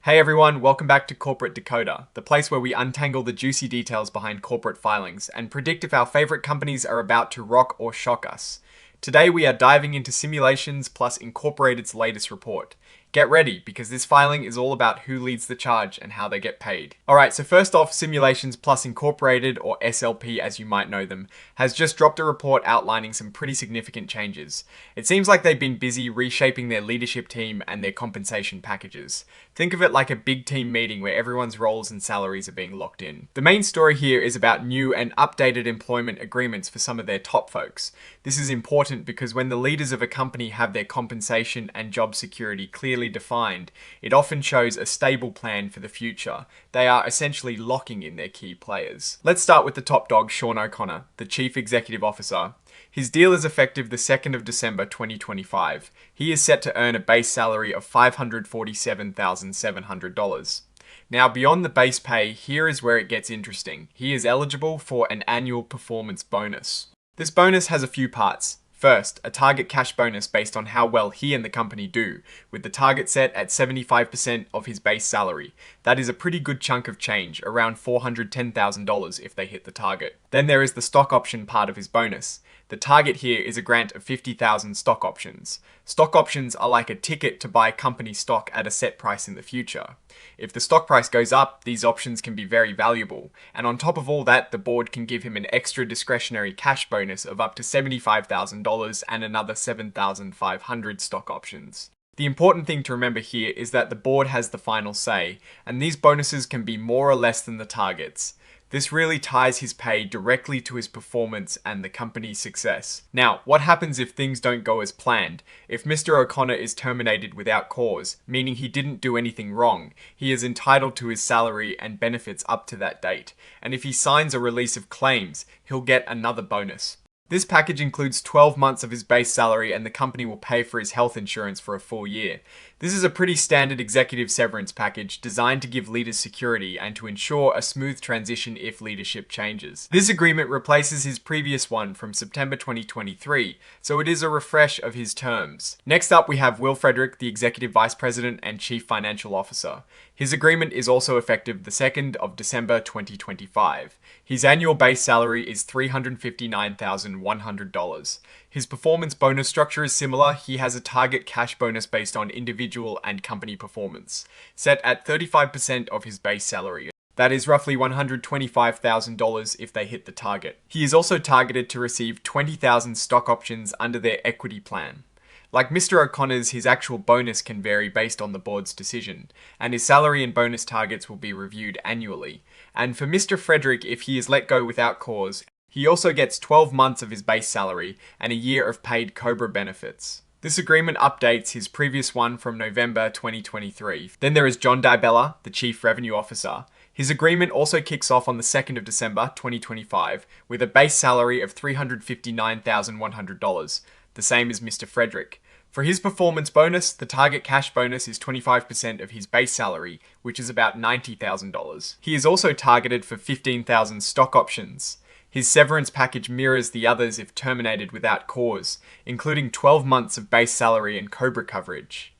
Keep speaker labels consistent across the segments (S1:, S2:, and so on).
S1: Hey everyone, welcome back to Corporate Decoder, the place where we untangle the juicy details behind corporate filings and predict if our favorite companies are about to rock or shock us. Today we are diving into Simulations plus Incorporated's latest report. Get ready, because this filing is all about who leads the charge and how they get paid. Alright, so first off, Simulations plus Incorporated, or SLP as you might know them, has just dropped a report outlining some pretty significant changes. It seems like they've been busy reshaping their leadership team and their compensation packages. Think of it like a big team meeting where everyone's roles and salaries are being locked in. The main story here is about new and updated employment agreements for some of their top folks. This is important because when the leaders of a company have their compensation and job security clearly defined, it often shows a stable plan for the future. They are essentially locking in their key players. Let's start with the top dog, Sean O'Connor, the Chief Executive Officer. His deal is effective the 2nd of December 2025. He is set to earn a base salary of $547,700. Now, beyond the base pay, here is where it gets interesting. He is eligible for an annual performance bonus. This bonus has a few parts. First, a target cash bonus based on how well he and the company do, with the target set at 75% of his base salary. That is a pretty good chunk of change, around $410,000 if they hit the target. Then there is the stock option part of his bonus. The target here is a grant of 50,000 stock options. Stock options are like a ticket to buy company stock at a set price in the future. If the stock price goes up, these options can be very valuable. And on top of all that, the board can give him an extra discretionary cash bonus of up to $75,000 and another 7,500 stock options. The important thing to remember here is that the board has the final say, and these bonuses can be more or less than the targets. This really ties his pay directly to his performance and the company's success. Now, what happens if things don't go as planned? If Mr. O'Connor is terminated without cause, meaning he didn't do anything wrong, he is entitled to his salary and benefits up to that date. And if he signs a release of claims, he'll get another bonus. This package includes 12 months of his base salary, and the company will pay for his health insurance for a full year. This is a pretty standard executive severance package designed to give leaders security and to ensure a smooth transition if leadership changes. This agreement replaces his previous one from September 2023, so it is a refresh of his terms. Next up, we have Will Frederick, the Executive Vice President and Chief Financial Officer. His agreement is also effective the 2nd of December 2025. His annual base salary is $359,100. His performance bonus structure is similar. He has a target cash bonus based on individual and company performance, set at 35% of his base salary. That is roughly $125,000 if they hit the target. He is also targeted to receive 20,000 stock options under their equity plan. Like Mr. O'Connor's, his actual bonus can vary based on the board's decision, and his salary and bonus targets will be reviewed annually. And for Mr. Frederick, if he is let go without cause, he also gets 12 months of his base salary and a year of paid COBRA benefits. This agreement updates his previous one from November 2023. Then there is John Dibella, the Chief Revenue Officer. His agreement also kicks off on the 2nd of December 2025 with a base salary of $359,100, the same as Mr. Frederick. For his performance bonus, the target cash bonus is 25% of his base salary, which is about $90,000. He is also targeted for 15,000 stock options. His severance package mirrors the others if terminated without cause, including 12 months of base salary and COBRA coverage.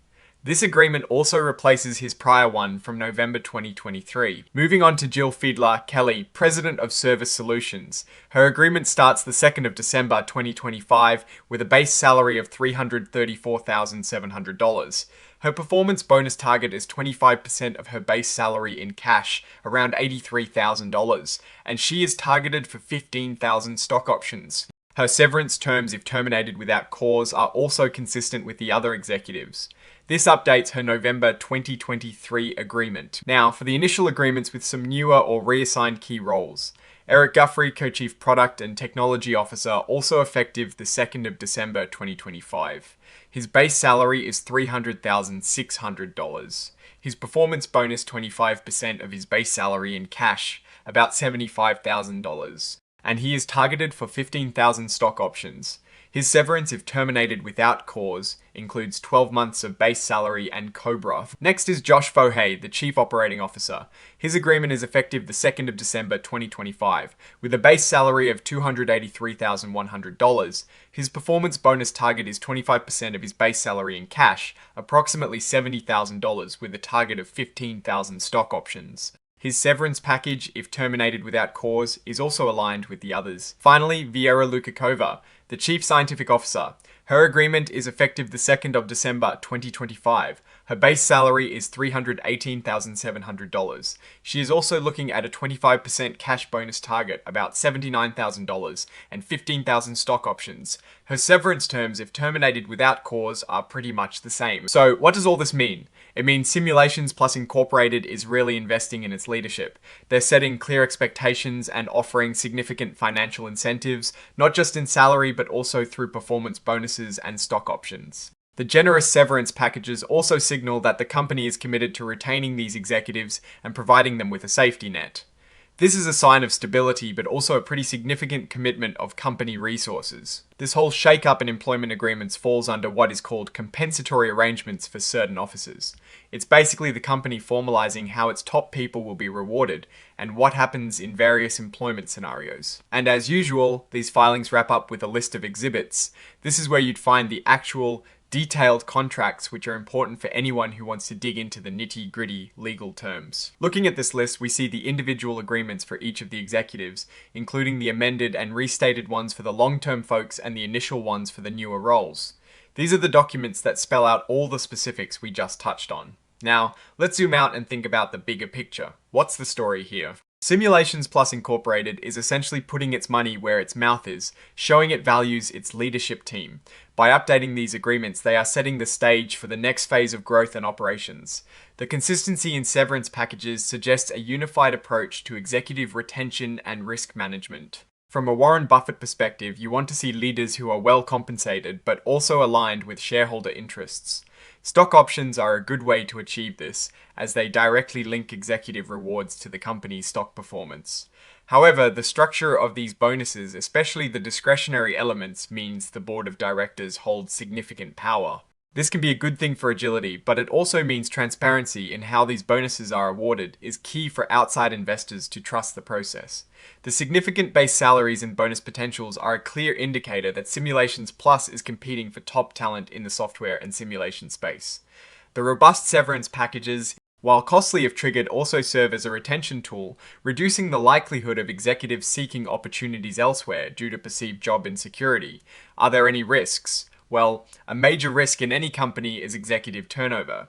S1: This agreement also replaces his prior one from November 2023. Moving on to Jill Fiedler-Kelly, President of Service Solutions. Her agreement starts the 2nd of December 2025 with a base salary of $334,700. Her performance bonus target is 25% of her base salary in cash, around $83,000, and she is targeted for 15,000 stock options. Her severance terms, if terminated without cause, are also consistent with the other executives. This updates her November 2023 agreement. Now, for the initial agreements with some newer or reassigned key roles. Eric Guthrie, Co-Chief Product and Technology Officer, also effective the 2nd of December 2025. His base salary is $300,600. His performance bonus 25% of his base salary in cash, about $75,000. And he is targeted for 15,000 stock options. His severance, if terminated without cause, includes 12 months of base salary and COBRA. Next is Josh Fohey, the Chief Operating Officer. His agreement is effective the 2nd of December 2025, with a base salary of $283,100. His performance bonus target is 25% of his base salary in cash, approximately $70,000, with a target of 15,000 stock options. His severance package, if terminated without cause, is also aligned with the others. Finally, Viera Lukakova, the Chief Scientific Officer. Her agreement is effective the 2nd of December 2025. Her base salary is $318,700. She is also looking at a 25% cash bonus target, about $79,000, and 15,000 stock options. Her severance terms, if terminated without cause, are pretty much the same. So what does all this mean? It means Simulations Plus Incorporated is really investing in its leadership. They're setting clear expectations and offering significant financial incentives, not just in salary but also through performance bonuses and stock options. The generous severance packages also signal that the company is committed to retaining these executives and providing them with a safety net. This is a sign of stability, but also a pretty significant commitment of company resources. This whole shake-up in employment agreements falls under what is called compensatory arrangements for certain officers. It's basically the company formalizing how its top people will be rewarded and what happens in various employment scenarios. And as usual, these filings wrap up with a list of exhibits. This is where you'd find the actual detailed contracts, which are important for anyone who wants to dig into the nitty-gritty legal terms. Looking at this list, we see the individual agreements for each of the executives, including the amended and restated ones for the long-term folks and the initial ones for the newer roles. These are the documents that spell out all the specifics we just touched on. Now, let's zoom out and think about the bigger picture. What's the story here? Simulations Plus Incorporated is essentially putting its money where its mouth is, showing it values its leadership team. By updating these agreements, they are setting the stage for the next phase of growth and operations. The consistency in severance packages suggests a unified approach to executive retention and risk management. From a Warren Buffett perspective, you want to see leaders who are well compensated, but also aligned with shareholder interests. Stock options are a good way to achieve this, as they directly link executive rewards to the company's stock performance. However, the structure of these bonuses, especially the discretionary elements, means the board of directors holds significant power. This can be a good thing for agility, but it also means transparency in how these bonuses are awarded is key for outside investors to trust the process. The significant base salaries and bonus potentials are a clear indicator that Simulations Plus is competing for top talent in the software and simulation space. The robust severance packages, while costly if triggered, also serve as a retention tool, reducing the likelihood of executives seeking opportunities elsewhere due to perceived job insecurity. Are there any risks? Well, a major risk in any company is executive turnover.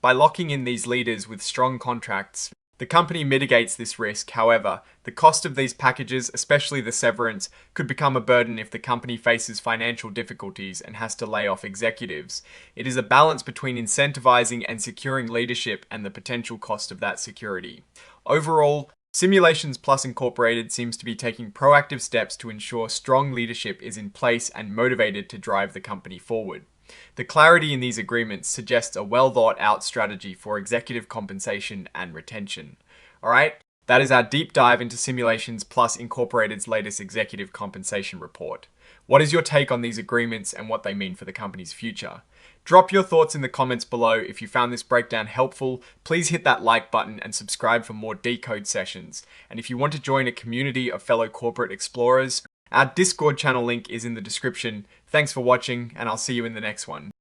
S1: By locking in these leaders with strong contracts, the company mitigates this risk. However, the cost of these packages, especially the severance, could become a burden if the company faces financial difficulties and has to lay off executives. It is a balance between incentivizing and securing leadership and the potential cost of that security. Overall, Simulations Plus Incorporated seems to be taking proactive steps to ensure strong leadership is in place and motivated to drive the company forward. The clarity in these agreements suggests a well-thought-out strategy for executive compensation and retention. Alright, that is our deep dive into Simulations Plus Incorporated's latest executive compensation report. What is your take on these agreements and what they mean for the company's future? Drop your thoughts in the comments below. If you found this breakdown helpful, please hit that like button and subscribe for more decode sessions. And if you want to join a community of fellow corporate explorers, our Discord channel link is in the description. Thanks for watching, and I'll see you in the next one.